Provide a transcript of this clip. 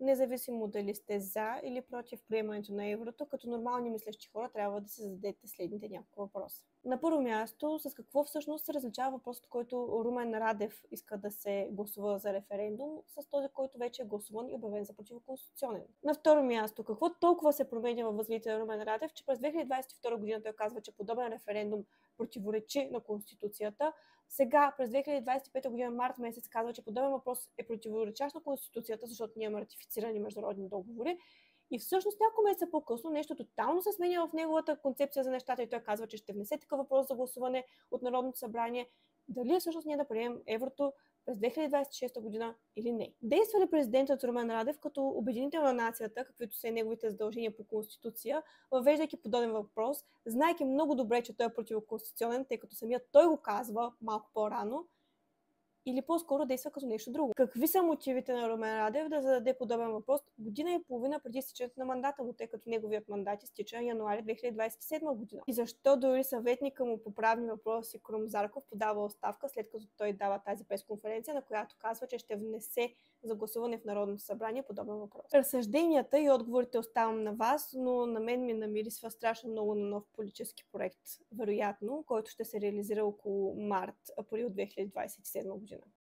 независимо дали сте за или против приемането на еврото, като нормални мислещи хора трябва да се зададете следните няколко въпроса. На първо място, с какво всъщност се различава въпросът, който Румен Радев иска да се гласува за референдум, с този, който вече е гласуван и обявен за противоконституционен? На второ място, какво толкова се променя във възгледите на Румен Радев, че през 2022 година той казва, че подобен референдум противоречи на Конституцията. Сега, през 2025 година, март месец, казва, че подобен въпрос е противоречащ на Конституцията, защото ние имаме ратифицирани международни договори. И всъщност няколко месеца по-късно нещо тотално се сменя в неговата концепция за нещата и той казва, че ще внесе такъв въпрос за гласуване от Народното събрание. Дали всъщност ние да приемем еврото през 2026 година или не? Действа ли президентът Румен Радев като обединител на нацията, каквито са и неговите задължения по Конституция, въвеждайки подобен въпрос, знайки много добре, че той е противоконституционен, тъй като самият той го казва малко по-рано, или по-скоро действа като нещо друго? Какви са мотивите на Румен Радев да зададе подобен въпрос година и половина преди изтичането на мандата му, тъй като неговият мандат изтича януари 2027 година? И защо дори съветника му по правни въпроси Крум Зарков подава оставка, след като той дава тази пресконференция, на която казва, че ще внесе за гласуване в Народното събрание подобен въпрос? Разсъжденията и отговорите оставам на вас, но на мен ми намирисва страшно много на нов политически проект, вероятно, който ще се реализира около март-април 2027 година.